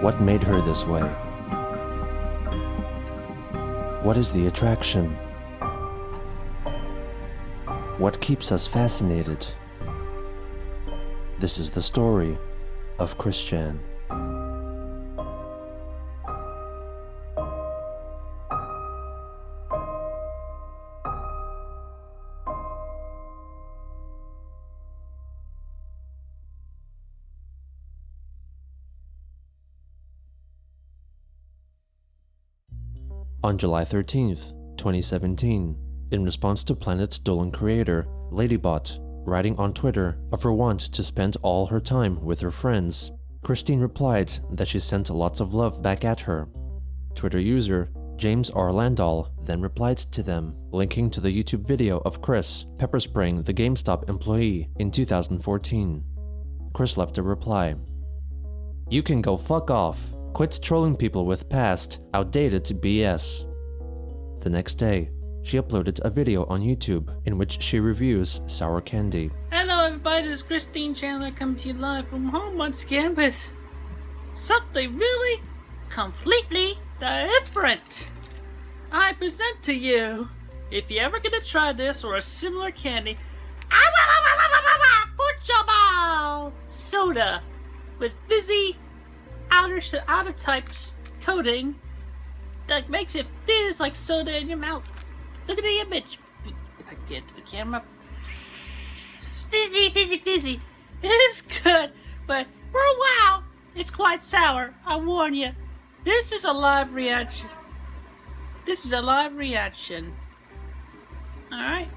What made her this way? What is the attraction? What keeps us fascinated? This is the story of Christian. On July 13th, 2017, in response to Planet Dolan creator Ladybot writing on Twitter of her want to spend all her time with her friends, Christine replied that she sent lots of love back at her. Twitter user James R. Landau then replied to them, linking to the YouTube video of Chris pepper spraying the GameStop employee in 2014. Chris left a reply. "You can go fuck off. Quit trolling people with past, outdated BS." The next day, she uploaded a video on YouTube in which she reviews sour candy. Hello everybody, this is Christine Chandler coming to you live from home once again with something really completely different. I present to you, if you ever gonna try this or a similar candy, soda with fizzy outer type coating that makes it fizz like soda in your mouth. Look at the image. If I get to the camera. Fizzy, fizzy, fizzy. It's good, but for a while, it's quite sour. I warn you. This is a live reaction. This is a live reaction. Alright?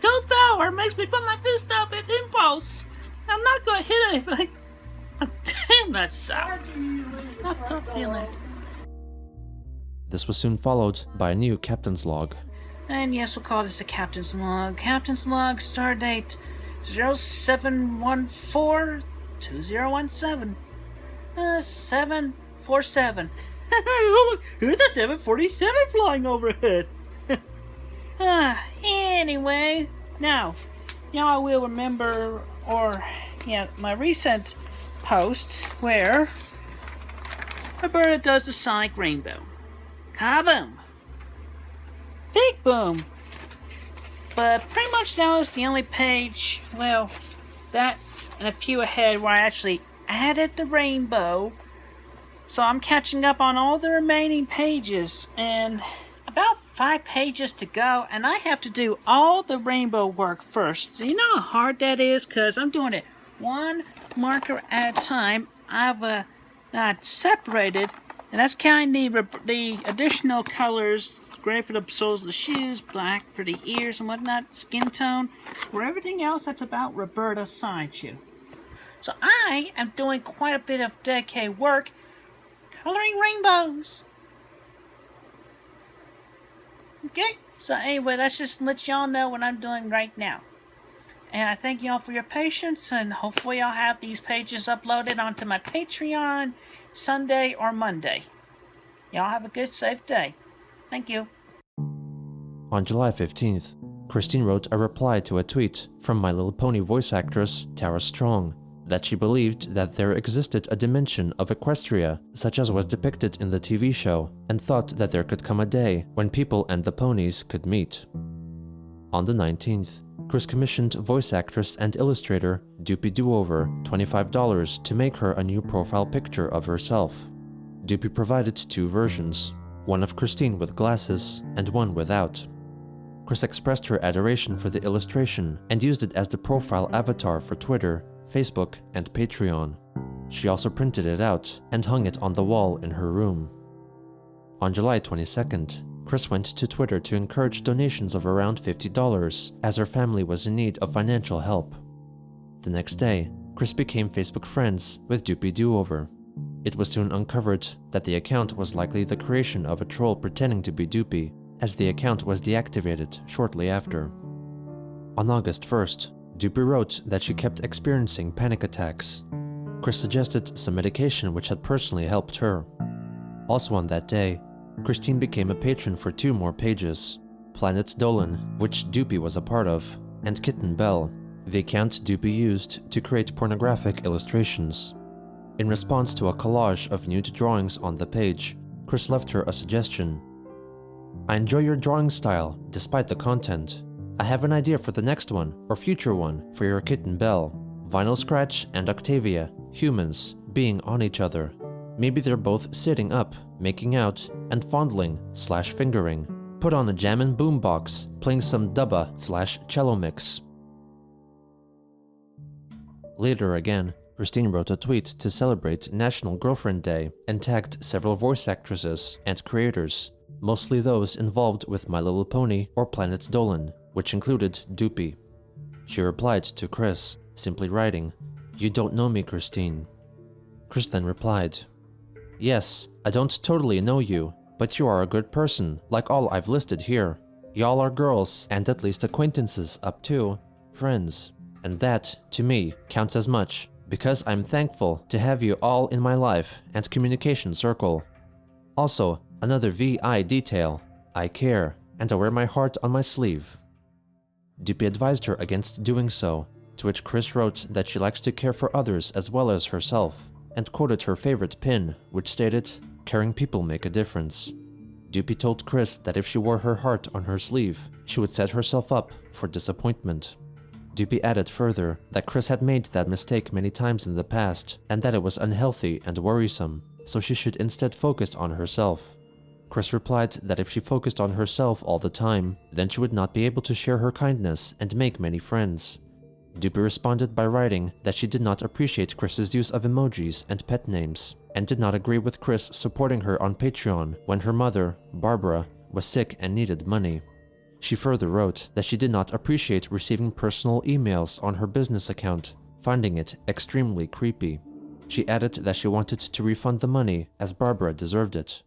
Don't sour makes me put my fist up at impulse. I'm not gonna hit anything. Damn, that's sour. I'll talk to you later. This was soon followed by a new captain's log. And yes, we'll call this a captain's log. Captain's log, star date 0714-2017. 747. Look, here's a 747 flying overhead. Anyway, now, y'all will remember, my recent post where Roberta does the Sonic Rainbow. Kaboom! Big boom! But pretty much now is the only page, well, that and a few ahead where I actually added the rainbow. So I'm catching up on all the remaining pages, and about 5 pages to go, and I have to do all the rainbow work first. So you know how hard that is? Because I'm doing it one marker at a time. I've not separated, and that's counting the additional colors: gray for the soles of the shoes, black for the ears and whatnot, skin tone. For everything else, that's about Roberta's sideshoe. So I am doing quite a bit of dedicated work coloring rainbows. Okay, so anyway, let's just let y'all know what I'm doing right now. And I thank y'all for your patience, and hopefully I'll have these pages uploaded onto my Patreon Sunday or Monday. Y'all have a good, safe day. Thank you. On July 15th, Christine wrote a reply to a tweet from My Little Pony voice actress Tara Strong that she believed that there existed a dimension of Equestria such as was depicted in the TV show, and thought that there could come a day when people and the ponies could meet. On the 19th, Chris commissioned voice actress and illustrator Doopie Do-Over $25 to make her a new profile picture of herself. Doopie provided 2 versions, one of Christine with glasses and one without. Chris expressed her adoration for the illustration and used it as the profile avatar for Twitter, Facebook, and Patreon. She also printed it out and hung it on the wall in her room. On July 22nd, Chris went to Twitter to encourage donations of around $50 as her family was in need of financial help. The next day, Chris became Facebook friends with Doopie Do-Over. It was soon uncovered that the account was likely the creation of a troll pretending to be Doopie, as the account was deactivated shortly after. On August 1st, Doopie wrote that she kept experiencing panic attacks. Chris suggested some medication which had personally helped her. Also on that day, Christine became a patron for 2 more pages: Planet Dolan, which Doopie was a part of, and Kitten Bell, the account Doopie used to create pornographic illustrations. In response to a collage of nude drawings on the page, Chris left her a suggestion. "I enjoy your drawing style, despite the content. I have an idea for the next one, or future one, for your Kitten Bell. Vinyl Scratch and Octavia, humans, being on each other. Maybe they're both sitting up, making out, and fondling/fingering. Put on a jammin' boombox, playing some dubba/cello mix." Later again, Christine wrote a tweet to celebrate National Girlfriend Day and tagged several voice actresses and creators, mostly those involved with My Little Pony or Planet Dolan, which included Doopie. She replied to Chris, simply writing, "You don't know me, Christine." Chris then replied, "Yes, I don't totally know you, but you are a good person, like all I've listed here. Y'all are girls, and at least acquaintances up to friends. And that, to me, counts as much, because I'm thankful to have you all in my life and communication circle. Also, another VI detail, I care, and I wear my heart on my sleeve." Doopie advised her against doing so, to which Chris wrote that she likes to care for others as well as herself, and quoted her favorite pin, which stated, "Caring people make a difference." Doopie told Chris that if she wore her heart on her sleeve, she would set herself up for disappointment. Doopie added further that Chris had made that mistake many times in the past, and that it was unhealthy and worrisome, so she should instead focus on herself. Chris replied that if she focused on herself all the time, then she would not be able to share her kindness and make many friends. Doopie responded by writing that she did not appreciate Chris's use of emojis and pet names, and did not agree with Chris supporting her on Patreon when her mother, Barbara, was sick and needed money. She further wrote that she did not appreciate receiving personal emails on her business account, finding it extremely creepy. She added that she wanted to refund the money as Barbara deserved it.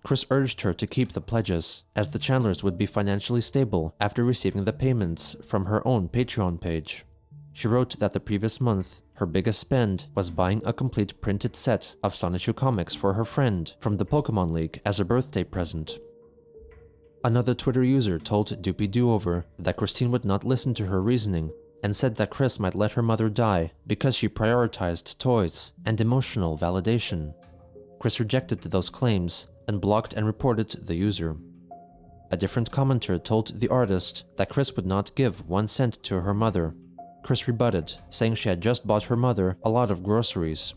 Chris urged her to keep the pledges, as the Chandlers would be financially stable after receiving the payments from her own Patreon page. She wrote that the previous month, her biggest spend was buying a complete printed set of Solitude comics for her friend from the Pokemon League as a birthday present. Another Twitter user told Doopie Do-Over that Christine would not listen to her reasoning and said that Chris might let her mother die because she prioritized toys and emotional validation. Chris rejected those claims and blocked and reported the user. A different commenter told the artist that Chris would not give 1 cent to her mother. Chris rebutted, saying she had just bought her mother a lot of groceries.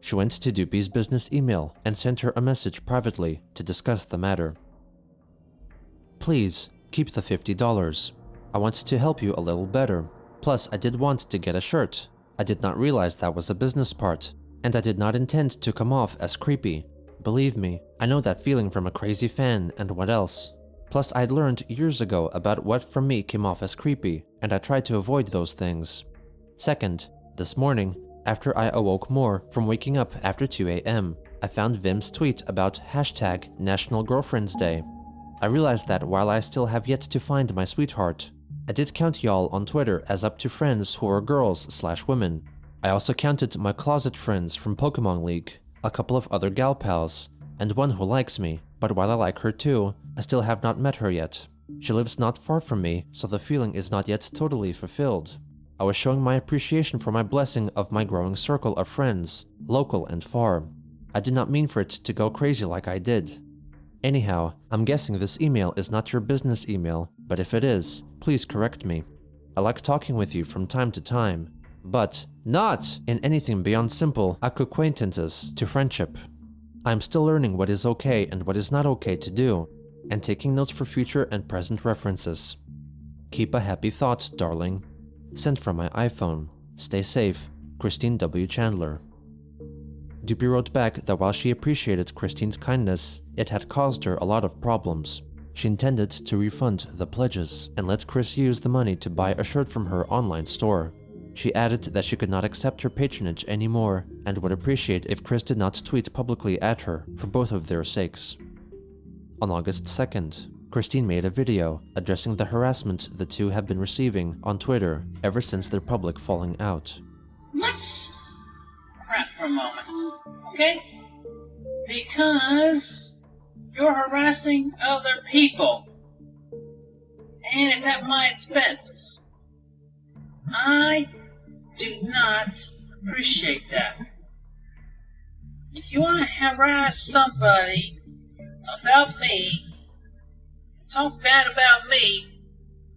She went to Doopie's business email and sent her a message privately to discuss the matter. "Please, keep the $50. I want to help you a little better. Plus, I did want to get a shirt. I did not realize that was a business part, and I did not intend to come off as creepy. Believe me, I know that feeling from a crazy fan and what else. Plus, I'd learned years ago about what from me came off as creepy, and I tried to avoid those things. Second, this morning, after I awoke more from waking up after 2 a.m., I found Vim's tweet about hashtag National Girlfriend's Day. I realized that while I still have yet to find my sweetheart, I did count y'all on Twitter as up to friends who are girls/women. I also counted my closet friends from Pokemon League, a couple of other gal pals, and one who likes me, but while I like her too, I still have not met her yet. She lives not far from me, so the feeling is not yet totally fulfilled. I was showing my appreciation for my blessing of my growing circle of friends, local and far. I did not mean for it to go crazy like I did. Anyhow, I'm guessing this email is not your business email, but if it is, please correct me. I like talking with you from time to time, but not in anything beyond simple acquaintances to friendship. I'm still learning what is okay and what is not okay to do, and taking notes for future and present references. Keep a happy thought, darling. Sent from my iPhone. Stay safe, Christine W. Chandler. Doopie wrote back that while she appreciated Christine's kindness, it had caused her a lot of problems. She intended to refund the pledges and let Chris use the money to buy a shirt from her online store. She added that she could not accept her patronage anymore and would appreciate if Chris did not tweet publicly at her for both of their sakes. On August 2nd, Christine made a video addressing the harassment the two have been receiving on Twitter ever since their public falling out. Much harassment. a moment, okay? Because you're harassing other people, and it's at my expense. I do not appreciate that. If you want to harass somebody about me, talk bad about me,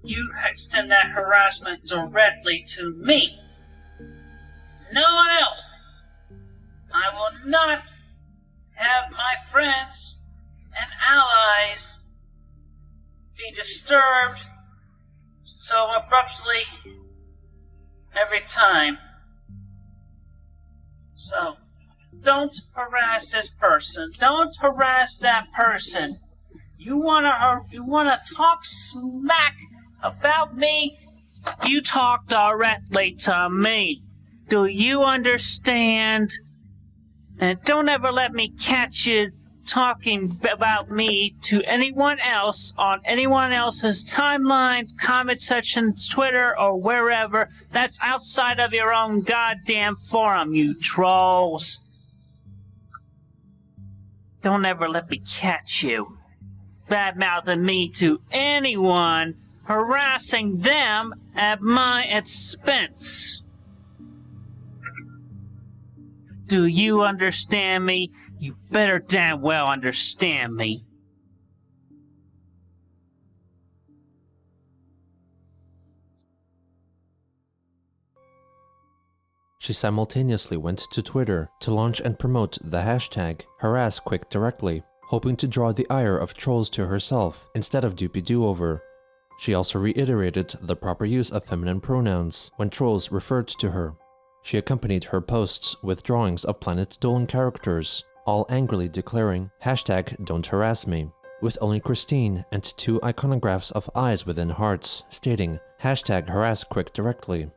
you send that harassment directly to me. No one else. I will not have my friends and allies be disturbed so abruptly every time. So, don't harass this person. Don't harass that person. You wanna talk smack about me? You talk directly to me. Do you understand? And don't ever let me catch you talking about me to anyone else on anyone else's timelines, comment sections, Twitter, or wherever. That's outside of your own goddamn forum, you trolls. Don't ever let me catch you bad-mouthing me to anyone, harassing them at my expense. Do you understand me? You better damn well understand me. She simultaneously went to Twitter to launch and promote the hashtag #HarassQuickDirectly, hoping to draw the ire of trolls to herself instead of Doopie Do-Over. She also reiterated the proper use of feminine pronouns when trolls referred to her. She accompanied her posts with drawings of Planet Dolan characters, all angrily declaring #Don'tHarassMe, with only Christine and 2 iconographs of eyes within hearts, stating #HarassQuickDirectly.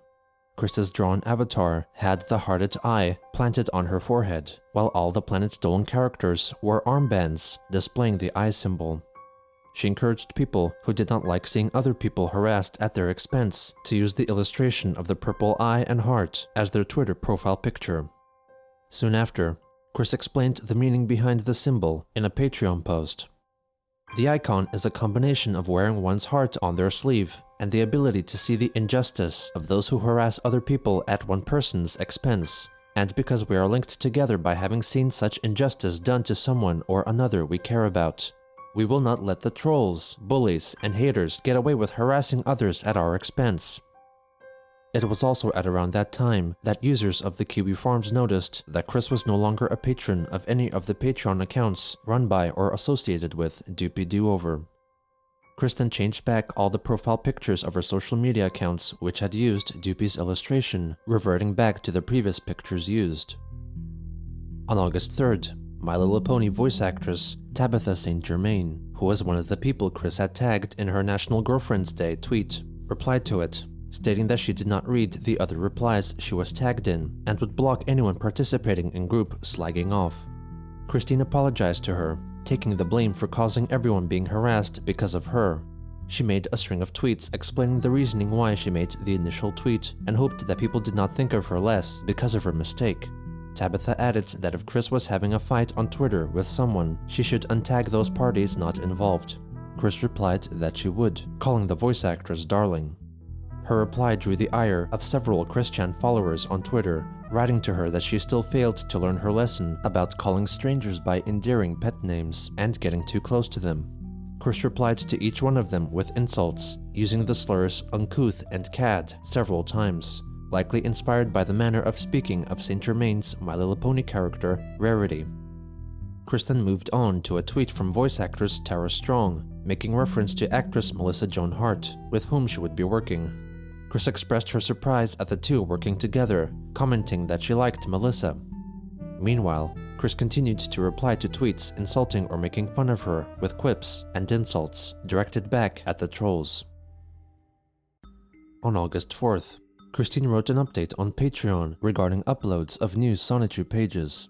Chris's drawn avatar had the hearted eye planted on her forehead, while all the Planet Dolan characters wore armbands displaying the eye symbol. She encouraged people who did not like seeing other people harassed at their expense to use the illustration of the purple eye and heart as their Twitter profile picture. Soon after, Chris explained the meaning behind the symbol in a Patreon post. The icon is a combination of wearing one's heart on their sleeve and the ability to see the injustice of those who harass other people at one person's expense, and because we are linked together by having seen such injustice done to someone or another we care about. We will not let the trolls, bullies, and haters get away with harassing others at our expense. It was also at around that time that users of the Kiwi Farms noticed that Chris was no longer a patron of any of the Patreon accounts run by or associated with Doopie Do-Over. Chris then changed back all the profile pictures of her social media accounts which had used Doopie's illustration, reverting back to the previous pictures used. On August 3rd, My Little Pony voice actress Tabitha St. Germain, who was one of the people Chris had tagged in her National Girlfriend's Day tweet, replied to it, stating that she did not read the other replies she was tagged in and would block anyone participating in group slagging off. Christine apologized to her, taking the blame for causing everyone being harassed because of her. She made a string of tweets explaining the reasoning why she made the initial tweet and hoped that people did not think of her less because of her mistake. Tabitha added that if Chris was having a fight on Twitter with someone, she should untag those parties not involved. Chris replied that she would, calling the voice actress darling. Her reply drew the ire of several Christian followers on Twitter, writing to her that she still failed to learn her lesson about calling strangers by endearing pet names and getting too close to them. Chris replied to each one of them with insults, using the slurs uncouth and cad several times, likely inspired by the manner of speaking of St. Germain's My Little Pony character, Rarity. Chris then moved on to a tweet from voice actress Tara Strong, making reference to actress Melissa Joan Hart, with whom she would be working. Chris expressed her surprise at the two working together, commenting that she liked Melissa. Meanwhile, Chris continued to reply to tweets insulting or making fun of her with quips and insults directed back at the trolls. On August 4th, Christine wrote an update on Patreon regarding uploads of new Solitude pages.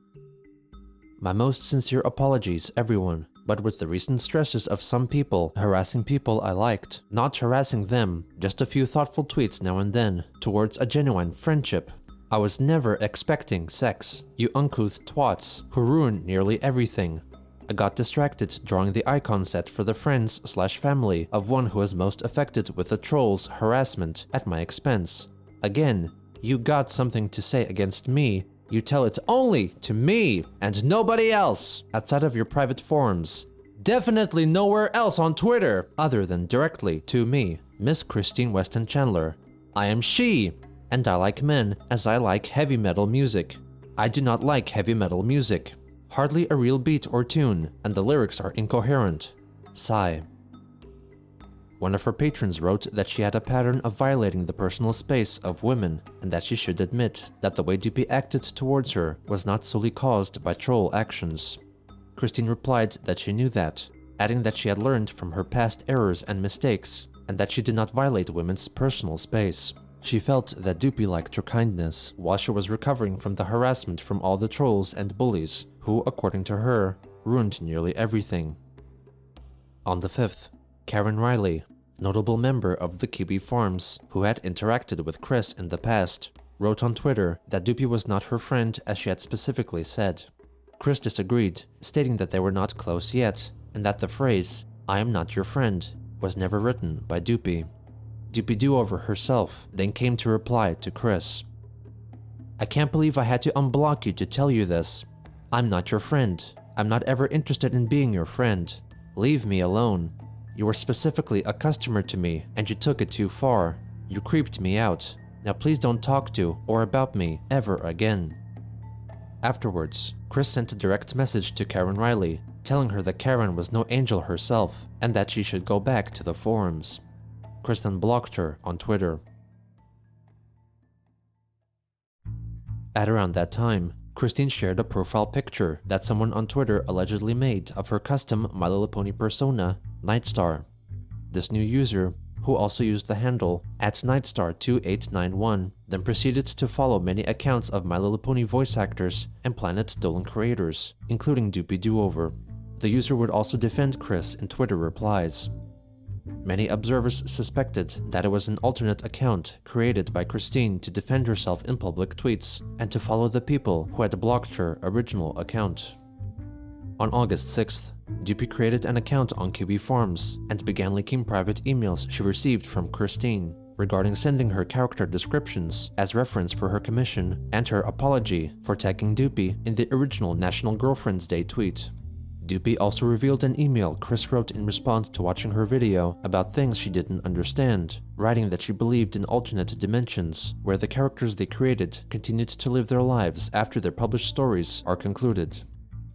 My most sincere apologies, everyone, but with the recent stresses of some people harassing people I liked, not harassing them, just a few thoughtful tweets now and then, towards a genuine friendship, I was never expecting sex, you uncouth twats who ruin nearly everything. I got distracted drawing the icon set for the friends/family of one who was most affected with the troll's harassment at my expense. Again, you got something to say against me, you tell it only to me and nobody else outside of your private forums. Definitely nowhere else on Twitter other than directly to me, Miss Christine Weston Chandler. I am she, and I like men as I like heavy metal music. I do not like heavy metal music. Hardly a real beat or tune, and the lyrics are incoherent. Sigh. One of her patrons wrote that she had a pattern of violating the personal space of women, and that she should admit that the way Doopie acted towards her was not solely caused by troll actions. Christine replied that she knew that, adding that she had learned from her past errors and mistakes, and that she did not violate women's personal space. She felt that Doopie liked her kindness while she was recovering from the harassment from all the trolls and bullies who, according to her, ruined nearly everything. On the 5th, Karen Riley, notable member of the Kiwi Farms who had interacted with Chris in the past, wrote on Twitter that Doopie was not her friend as she had specifically said. Chris disagreed, stating that they were not close yet, and that the phrase, "I am not your friend," was never written by Doopie. Doopie Do-Over herself then came to reply to Chris. "I can't believe I had to unblock you to tell you this. I'm not your friend. I'm not ever interested in being your friend. Leave me alone. You were specifically a customer to me and you took it too far. You creeped me out. Now please don't talk to or about me ever again." Afterwards, Chris sent a direct message to Karen Riley, telling her that Karen was no angel herself and that she should go back to the forums. Chris then blocked her on Twitter. At around that time, Christine shared a profile picture that someone on Twitter allegedly made of her custom My Little Pony persona, Nightstar. This new user, who also used the handle @Nightstar2891, then proceeded to follow many accounts of My Little Pony voice actors and Planet Dolan creators, including Doopie Do-Over. The user would also defend Chris in Twitter replies. Many observers suspected that it was an alternate account created by Christine to defend herself in public tweets and to follow the people who had blocked her original account. On August 6th, Doopie created an account on Kiwi Farms and began leaking private emails she received from Christine regarding sending her character descriptions as reference for her commission and her apology for tagging Doopie in the original National Girlfriend's Day tweet. Doopie also revealed an email Chris wrote in response to watching her video about things she didn't understand, writing that she believed in alternate dimensions, where the characters they created continued to live their lives after their published stories are concluded.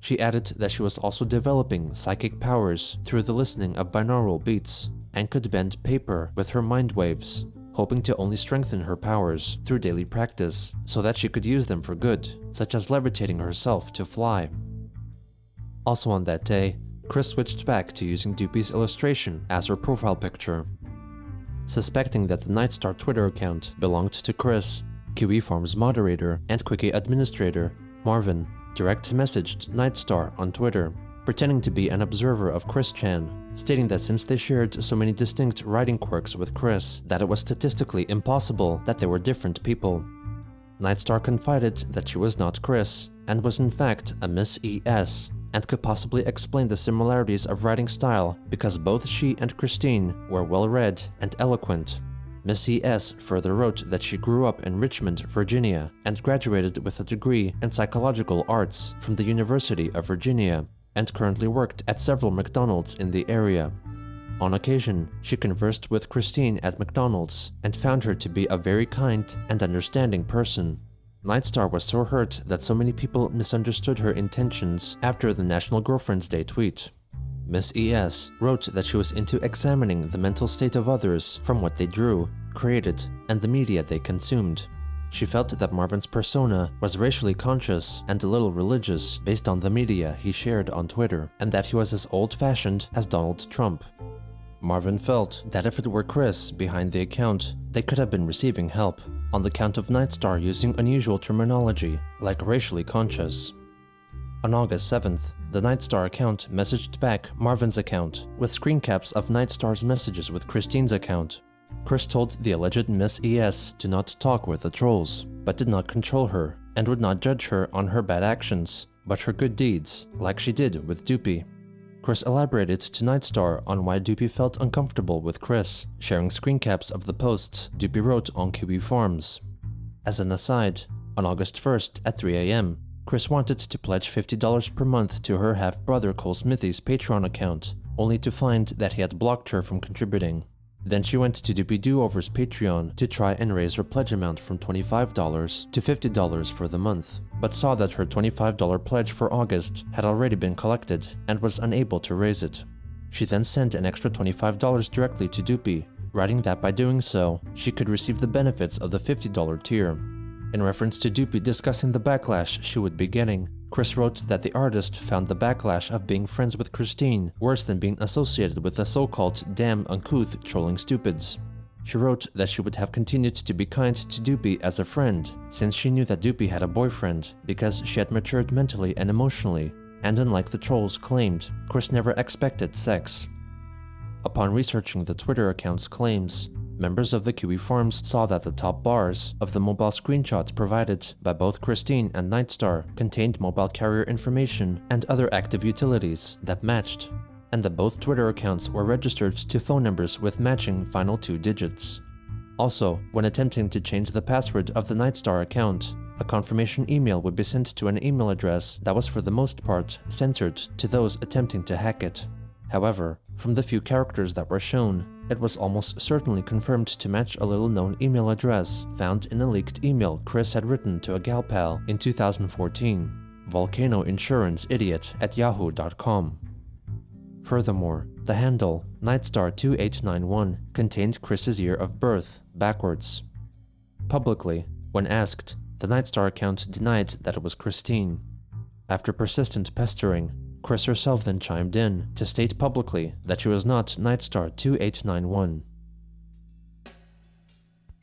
She added that she was also developing psychic powers through the listening of binaural beats, and could bend paper with her mind waves, hoping to only strengthen her powers through daily practice, so that she could use them for good, such as levitating herself to fly. Also on that day, Chris switched back to using Doopie's illustration as her profile picture. Suspecting that the Nightstar Twitter account belonged to Chris, Kiwi Farms moderator and Quickie administrator Marvin direct messaged Nightstar on Twitter, pretending to be an observer of Chris Chan, stating that since they shared so many distinct writing quirks with Chris, that it was statistically impossible that they were different people. Nightstar confided that she was not Chris, and was in fact a Miss ES, and could possibly explain the similarities of writing style because both she and Christine were well-read and eloquent. Miss ES further wrote that she grew up in Richmond, Virginia, and graduated with a degree in psychological arts from the University of Virginia, and currently worked at several McDonald's in the area. On occasion, she conversed with Christine at McDonald's and found her to be a very kind and understanding person. Nightstar was so hurt that so many people misunderstood her intentions after the National Girlfriend's Day tweet. Miss ES wrote that she was into examining the mental state of others from what they drew, created, and the media they consumed. She felt that Marvin's persona was racially conscious and a little religious based on the media he shared on Twitter, and that he was as old-fashioned as Donald Trump. Marvin felt that if it were Chris behind the account, they could have been receiving help, on the count of Nightstar using unusual terminology, like racially conscious. On August 7th, the Nightstar account messaged back Marvin's account with screen caps of Nightstar's messages with Christine's account. Chris told the alleged Miss ES to not talk with the trolls, but did not control her and would not judge her on her bad actions, but her good deeds, like she did with Doopie. Chris elaborated to Nightstar on why Doopie felt uncomfortable with Chris, sharing screen caps of the posts Doopie wrote on Kiwi Farms. As an aside, on August 1st at 3 AM, Chris wanted to pledge $50 per month to her half-brother Cole Smithy's Patreon account, only to find that he had blocked her from contributing. Then she went to Doopie Do-Over's Patreon to try and raise her pledge amount from $25 to $50 for the month, but saw that her $25 pledge for August had already been collected and was unable to raise it. She then sent an extra $25 directly to Doopie, writing that by doing so, she could receive the benefits of the $50 tier. In reference to Doopie discussing the backlash she would be getting, Chris wrote that the artist found the backlash of being friends with Christine worse than being associated with the so-called damn uncouth trolling stupids. She wrote that she would have continued to be kind to Doopie as a friend, since she knew that Doopie had a boyfriend, because she had matured mentally and emotionally, and unlike the trolls claimed, Chris never expected sex. Upon researching the Twitter account's claims, members of the Kiwi Farms saw that the top bars of the mobile screenshots provided by both Christine and Nightstar contained mobile carrier information and other active utilities that matched, and that both Twitter accounts were registered to phone numbers with matching final 2 digits. Also, when attempting to change the password of the Nightstar account, a confirmation email would be sent to an email address that was for the most part censored to those attempting to hack it. However, from the few characters that were shown, it was almost certainly confirmed to match a little-known email address found in a leaked email Chris had written to a gal pal in 2014, volcanoinsuranceidiot@yahoo.com. Furthermore, the handle Nightstar2891 contained Chris's year of birth backwards. Publicly, when asked, the Nightstar account denied that it was Christine. After persistent pestering, Chris herself then chimed in to state publicly that she was not Nightstar2891.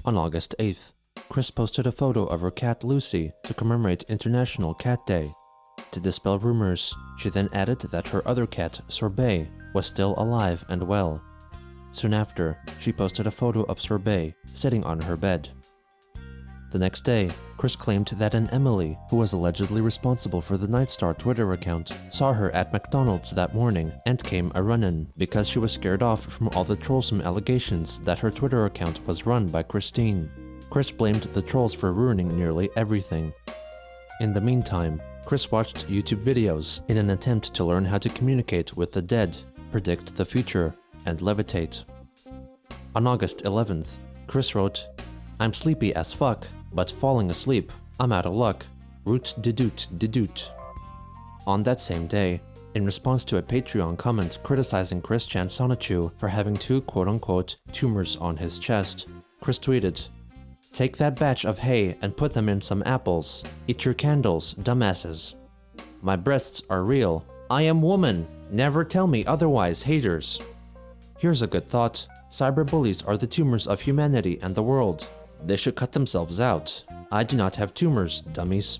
On August 8th, Chris posted a photo of her cat Lucy to commemorate International Cat Day. To dispel rumors, she then added that her other cat, Sorbet, was still alive and well. Soon after, she posted a photo of Sorbet sitting on her bed. The next day, Chris claimed that an Emily, who was allegedly responsible for the Nightstar Twitter account, saw her at McDonald's that morning and came a run-in because she was scared off from all the trollsome allegations that her Twitter account was run by Christine. Chris blamed the trolls for ruining nearly everything. In the meantime, Chris watched YouTube videos in an attempt to learn how to communicate with the dead, predict the future, and levitate. On August 11th, Chris wrote, "I'm sleepy as fuck, but falling asleep. I'm out of luck. Root de doot de doot." On that same day, in response to a Patreon comment criticizing Chris Chan Sonichu for having 2 quote-unquote tumors on his chest, Chris tweeted, "Take that batch of hay and put them in some apples. Eat your candles, dumbasses. My breasts are real. I am woman. Never tell me otherwise, haters." Here's a good thought. Cyberbullies are the tumors of humanity and the world. They should cut themselves out. I do not have tumors, dummies.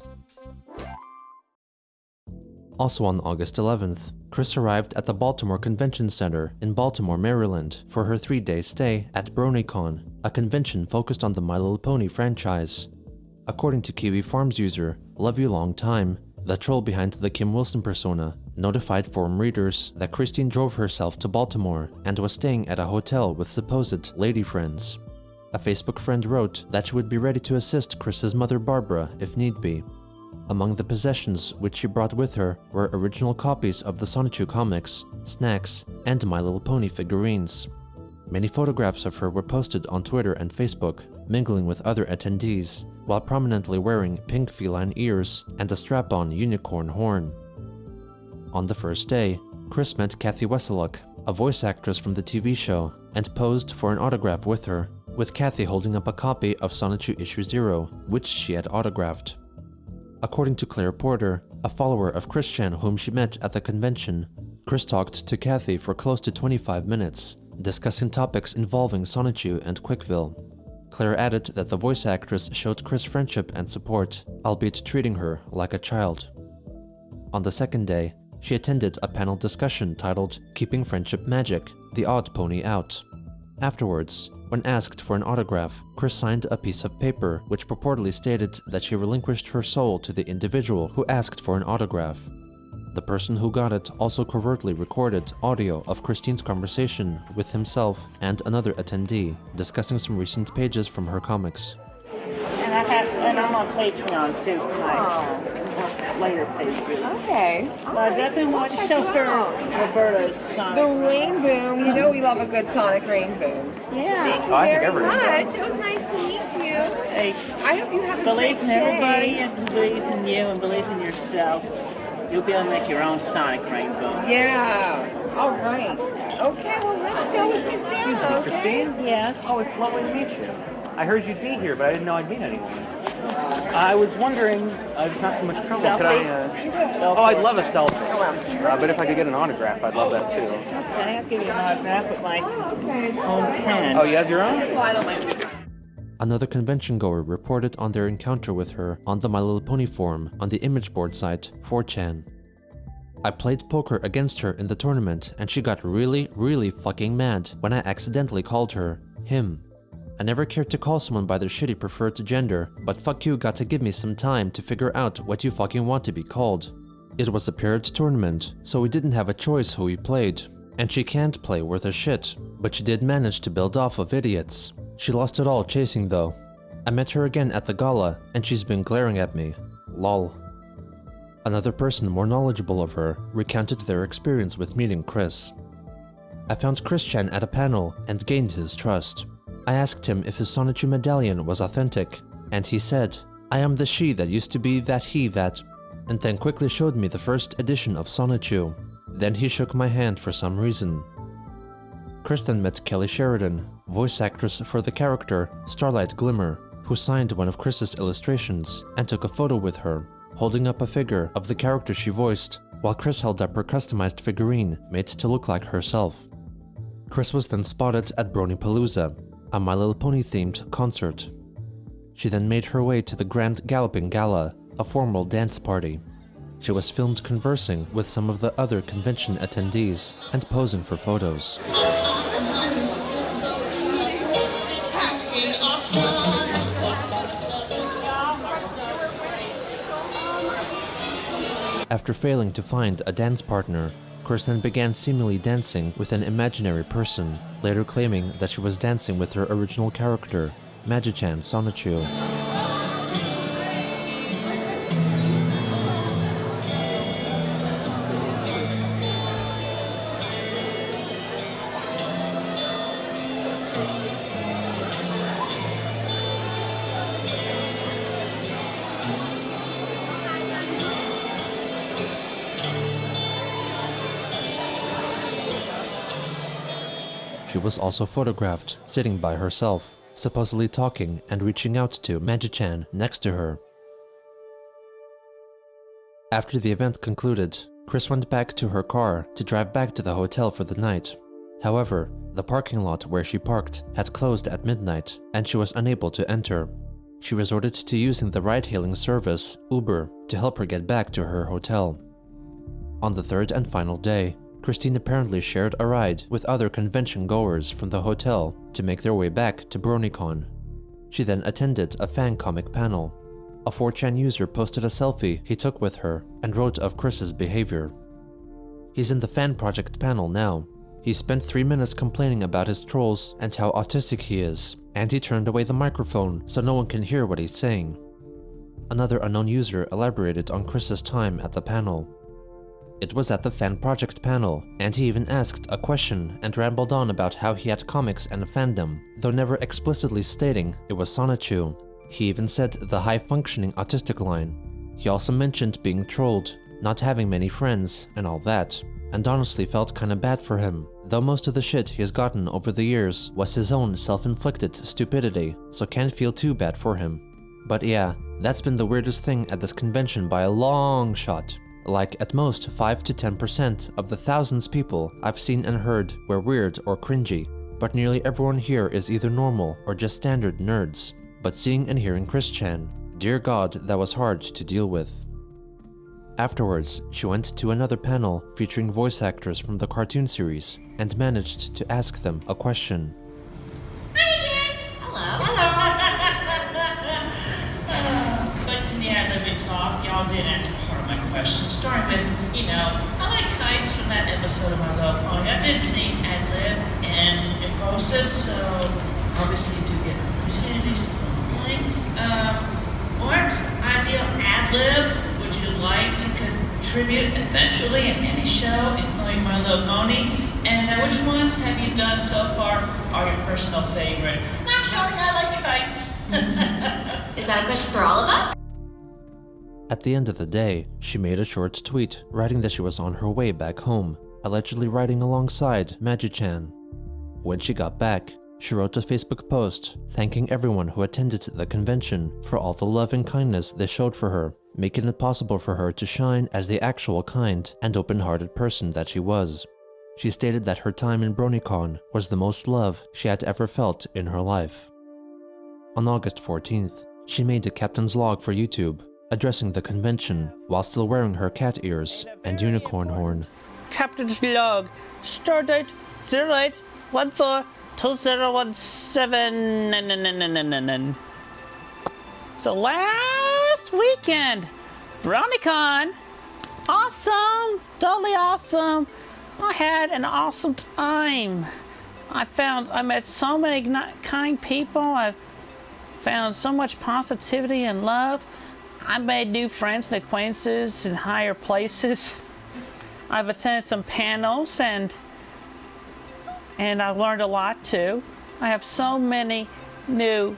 Also on August 11th, Chris arrived at the Baltimore Convention Center in Baltimore, Maryland for her 3-day stay at Bronycon, a convention focused on the My Little Pony franchise. According to Kiwi Farms user Love You Long Time, the troll behind the Kim Wilson persona, notified forum readers that Christine drove herself to Baltimore and was staying at a hotel with supposed lady friends. A Facebook friend wrote that she would be ready to assist Chris's mother Barbara if need be. Among the possessions which she brought with her were original copies of the Solitude comics, snacks, and My Little Pony figurines. Many photographs of her were posted on Twitter and Facebook, mingling with other attendees, while prominently wearing pink feline ears and a strap-on unicorn horn. On the first day, Chris met Kathy Wesseluck, a voice actress from the TV show, and posed for an autograph with her, with Kathy holding up a copy of Solitude Issue 0, which she had autographed. According to Claire Porter, a follower of Chris Chan whom she met at the convention, Chris talked to Kathy for close to 25 minutes, discussing topics involving Solitude and Quickville. Claire added that the voice actress showed Chris friendship and support, albeit treating her like a child. On the second day, she attended a panel discussion titled Keeping Friendship Magic, The Odd Pony Out. Afterwards, When asked for an autograph, Chris signed a piece of paper which purportedly stated that she relinquished her soul to the individual who asked for an autograph. The person who got it also covertly recorded audio of Christine's conversation with himself and another attendee, discussing some recent pages from her comics. And I'm on Patreon too for my later pages. Okay. But I definitely want to show her Roberta's Sonic. The rain boom. You know we love a good Sonic rain boom. Yeah. Thank you very much. It was nice to meet you. Hey, I hope you have a believe great in day. everybody and believes in you and believes in yourself. You'll be able to make your own Sonic rainbow. Yeah. All right. Okay, well, let's go with Miss Dara, Excuse me, Christine? Yes. Oh, it's lovely to meet you. I heard you'd be here, but I didn't know I'd meet anyone. I was wondering, it's not too much trouble. Could I, oh, I'd love a selfie. But if I could get an autograph, I'd love that too. Okay, I'll give you an autograph with my own pen. Oh, you have your own? Another convention goer reported on their encounter with her on the My Little Pony forum on the image board site 4chan. I played poker against her in the tournament and she got really fucking mad when I accidentally called her him. I never cared to call someone by their shitty preferred gender, but fuck you got to give me some time to figure out what you fucking want to be called. It was a paired tournament, so we didn't have a choice who we played. And she can't play worth a shit, but she did manage to build off of idiots. She lost it all chasing though. I met her again at the gala, and she's been glaring at me. Lol. Another person more knowledgeable of her recounted their experience with meeting Chris. I found Chris-chan at a panel and gained his trust. I asked him if his Solitude medallion was authentic, and he said, "I am the she that used to be that he that," and then quickly showed me the first edition of Solitude. Then he shook my hand for some reason. Chris then met Kelly Sheridan, voice actress for the character Starlight Glimmer, who signed one of Chris's illustrations and took a photo with her, holding up a figure of the character she voiced, while Chris held up her customized figurine made to look like herself. Chris was then spotted at Bronypalooza, a My Little Pony themed concert. She then made her way to the Grand Galloping Gala, a formal dance party. She was filmed conversing with some of the other convention attendees and posing for photos. After failing to find a dance partner, Chris then began seemingly dancing with an imaginary person, later claiming that she was dancing with her original character, Magi-chan Sonichu. She was also photographed sitting by herself, supposedly talking and reaching out to Magi-chan next to her. After the event concluded, Chris went back to her car to drive back to the hotel for the night. However, the parking lot where she parked had closed at midnight and she was unable to enter. She resorted to using the ride-hailing service, Uber, to help her get back to her hotel. On the third and final day, Christine apparently shared a ride with other convention goers from the hotel to make their way back to Bronycon. She then attended a fan comic panel. A 4chan user posted a selfie he took with her and wrote of Chris's behavior. He's in the fan project panel now. He spent 3 minutes complaining about his trolls and how autistic he is, and he turned away the microphone so no one can hear what he's saying. Another unknown user elaborated on Chris's time at the panel. It was at the fan project panel, and he even asked a question and rambled on about how he had comics and a fandom, though never explicitly stating it was Sonichu. He even said the high-functioning autistic line. He also mentioned being trolled, not having many friends, and all that, and honestly felt kinda bad for him, though most of the shit he's gotten over the years was his own self-inflicted stupidity, so can't feel too bad for him. But yeah, that's been the weirdest thing at this convention by a long shot. Like, at most 5 to 10% of the thousands people I've seen and heard were weird or cringy, but nearly everyone here is either normal or just standard nerds. But seeing and hearing Chris-chan, dear God, that was hard to deal with. Afterwards, she went to another panel featuring voice actors from the cartoon series and managed to ask them a question. obviously you do get opportunities to play. What ideal ad-lib would you like to contribute eventually in any show, including My Little Pony? And which ones have you done so far are your personal favorite? Not counting I Like Kites. Is that a question for all of us? At the end of the day, she made a short tweet writing that she was on her way back home, allegedly riding alongside Magi-chan. When she got back, she wrote a Facebook post thanking everyone who attended the convention for all the love and kindness they showed for her, making it possible for her to shine as the actual kind and open-hearted person that she was. She stated that her time in Bronycon was the most love she had ever felt in her life. On August 14th, she made a captain's log for YouTube, addressing the convention while still wearing her cat ears and unicorn horn. Captain's log. Stardate 08142017. So last weekend, Bronycon. Awesome! Totally awesome! I had an awesome time. I met so many kind people. I've found so much positivity and love. I made new friends and acquaintances in higher places. I've attended some panels and I've learned a lot too. I have so many new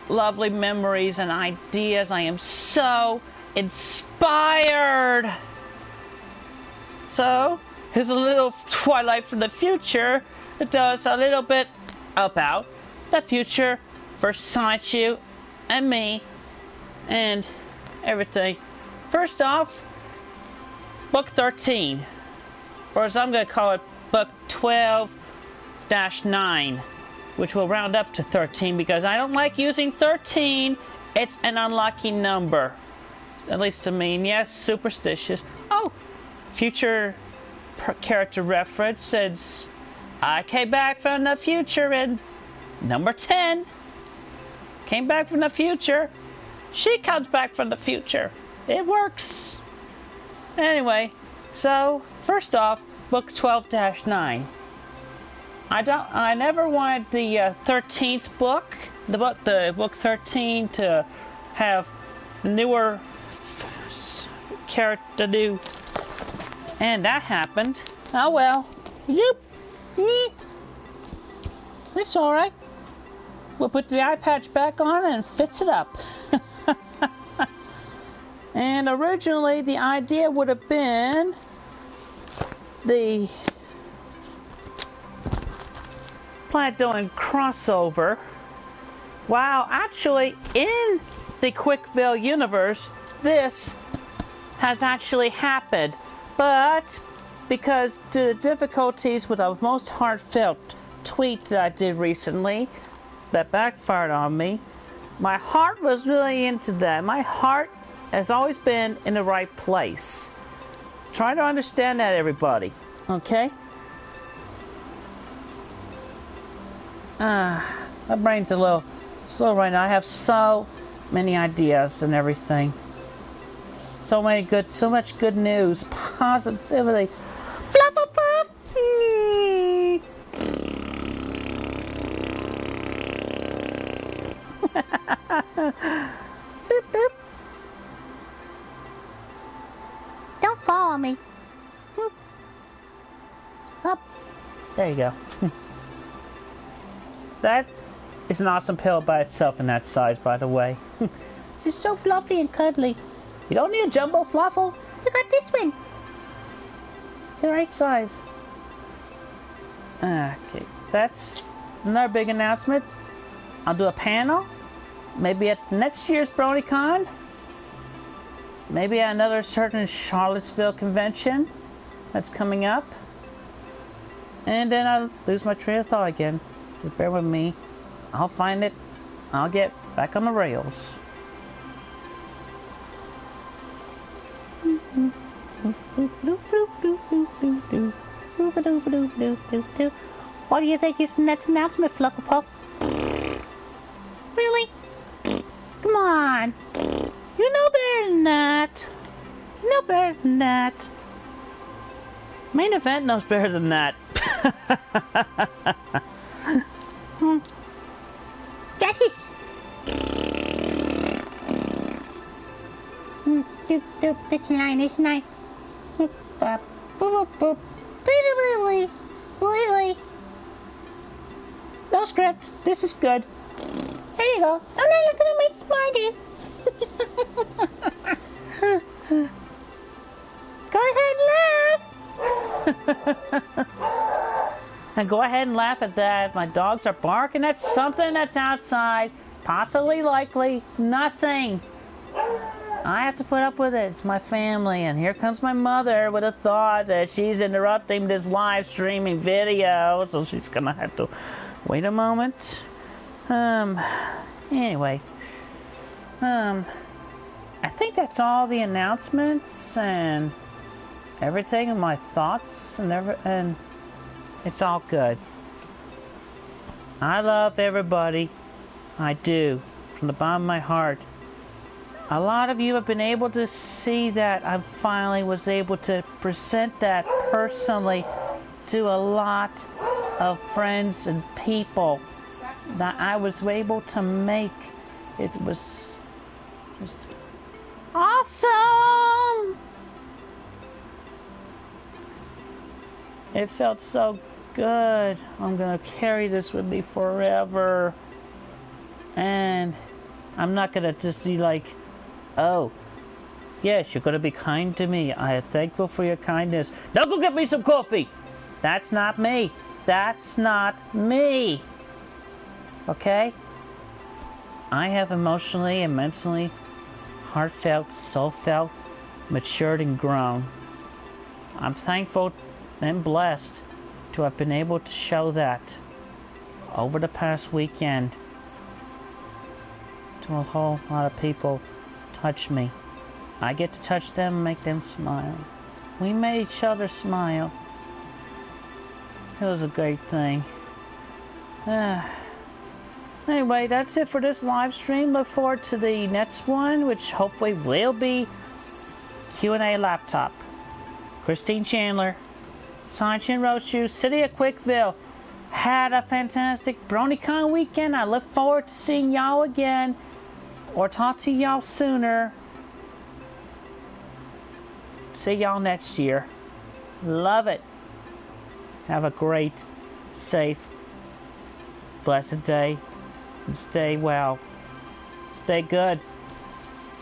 lovely memories and ideas. I am so inspired. So, here's a little Twilight from the future that does a little bit about the future for Solitude and me and everything. First off, book 13, or as I'm going to call it, book 12-9, which will round up to 13 because I don't like using 13. It's an unlucky number, at least to me. And yes, superstitious. Oh, future character reference says, I came back from the future in number 10. Came back from the future. She comes back from the future. It works. Anyway, so first off, book 12-9. I never wanted the 13th book, the book 13 to have newer character new, and that happened. Oh well. Zoop. It's all right. We'll put the eye patch back on and fix it up. And originally the idea would have been the plan doing crossover. Wow, actually in the Quickville universe, this has actually happened. But because due to difficulties with a most heartfelt tweet that I did recently that backfired on me, my heart was really into that. My heart has always been in the right place. Try to understand that, everybody. Okay? My brain's a little slow right now. I have so many ideas and everything. So much good news, positivity. Flop up up. Boop boop. Don't follow me. Boop. Up. There you go. That is an awesome pill by itself in that size, by the way. She's so fluffy and cuddly. You don't need a jumbo fluffle. You got this one. The right size. Okay, that's another big announcement. I'll do a panel. Maybe at next year's Bronycon. Maybe at another certain Charlottesville convention that's coming up. And then I'll lose my train of thought again. Just bear with me. I'll find it. I'll get back on the rails. What do you think is the next announcement, Flufflepuff? Really? Come on. You know better than that. You know better than that. Main event knows better than that. doop, it's 9, it's 9. Boop, bop, boop, boop, boop. Boop. No script. This is good. There you go. I'm not looking at my spider. Go ahead and laugh. And go ahead and laugh at that. My dogs are barking at something that's outside. Possibly, likely, nothing. I have to put up with it. It's my family. And here comes my mother with a thought that she's interrupting this live streaming video. So she's gonna have to wait a moment. Anyway. I think that's all the announcements and everything and my thoughts and it's all good. I love everybody. I do. From the bottom of my heart. A lot of you have been able to see that I finally was able to present that personally to a lot of friends and people that I was able to make. It was just awesome! It felt so good. I'm gonna carry this with me forever. And I'm not gonna just be like, oh, yes, you're gonna be kind to me. I am thankful for your kindness. Now go get me some coffee! That's not me. That's not me. Okay? I have emotionally and mentally, heartfelt, soul-felt, matured and grown. I'm thankful and blessed to have been able to show that over the past weekend to a whole lot of people. Touch me. I get to touch them and make them smile. We made each other smile. It was a great thing. Anyway, that's it for this live stream. Look forward to the next one, which hopefully will be Q&A laptop. Christine Chandler, Sunshine Roast Juice, City of Quickville. Had a fantastic Bronycon weekend. I look forward to seeing y'all again, or talk to y'all sooner. See y'all next year. Love it. Have a great, safe, blessed day. And stay well. Stay good.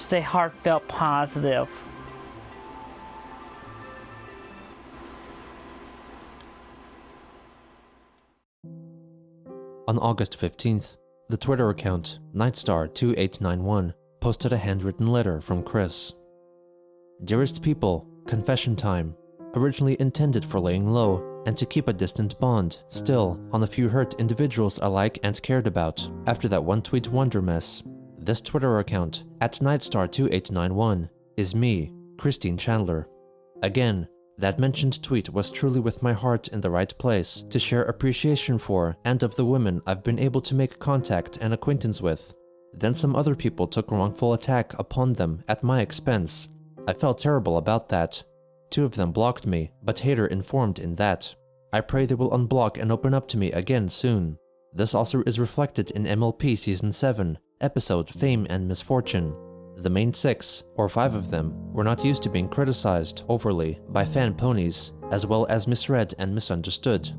Stay heartfelt positive. On August 15th, the Twitter account Nightstar2891 posted a handwritten letter from Chris. Dearest people, confession time. Originally intended for laying low and to keep a distant bond, still, on a few hurt individuals I like and cared about, after that one tweet wonder mess. This Twitter account, @Nightstar2891, is me, Christine Chandler. Again, that mentioned tweet was truly with my heart in the right place, to share appreciation for and of the women I've been able to make contact and acquaintance with. Then some other people took wrongful attack upon them at my expense. I felt terrible about that. 2 of them blocked me, but Hater informed in that. I pray they will unblock and open up to me again soon. This also is reflected in MLP Season 7, episode Fame and Misfortune. The main 6, or 5 of them, were not used to being criticized overly by fan ponies, as well as misread and misunderstood.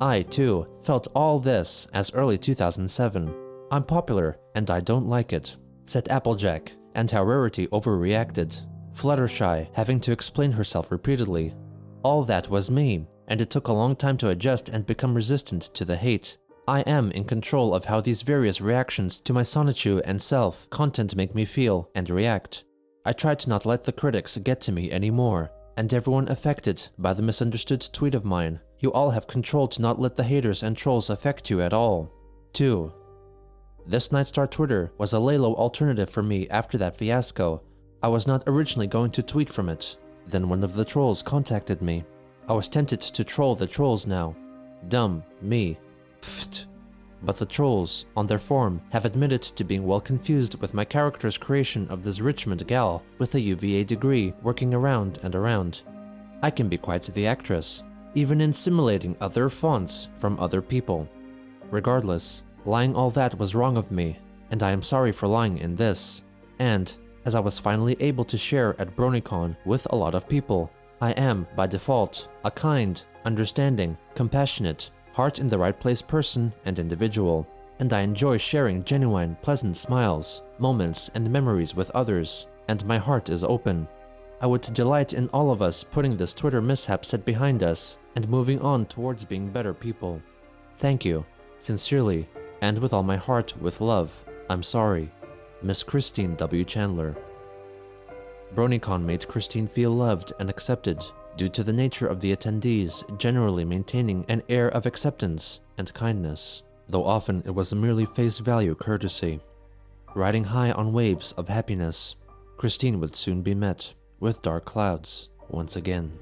I, too, felt all this as early 2007. I'm popular, and I don't like it, said Applejack, and how Rarity overreacted. Fluttershy having to explain herself repeatedly. All that was me, and it took a long time to adjust and become resistant to the hate. I am in control of how these various reactions to my Sonichu and self content make me feel and react. I try to not let the critics get to me anymore, and everyone affected by the misunderstood tweet of mine. You all have control to not let the haters and trolls affect you at all. 2. This Nightstar Twitter was a lay-low alternative for me after that fiasco. I was not originally going to tweet from it. Then one of the trolls contacted me. I was tempted to troll the trolls now. Dumb, me. Pfft. But the trolls, on their forum, have admitted to being well confused with my character's creation of this Richmond gal with a UVA degree working around and around. I can be quite the actress, even in simulating other fonts from other people. Regardless, lying all that was wrong of me, and I am sorry for lying in this. And as I was finally able to share at Bronycon with a lot of people. I am, by default, a kind, understanding, compassionate, heart in the right place person and individual, and I enjoy sharing genuine, pleasant smiles, moments, and memories with others, and my heart is open. I would delight in all of us putting this Twitter mishap set behind us and moving on towards being better people. Thank you, sincerely, and with all my heart with love. I'm sorry. Miss Christine W. Chandler. Bronycon made Christine feel loved and accepted due to the nature of the attendees generally maintaining an air of acceptance and kindness, though often it was merely face value courtesy. Riding high on waves of happiness, Christine would soon be met with dark clouds once again.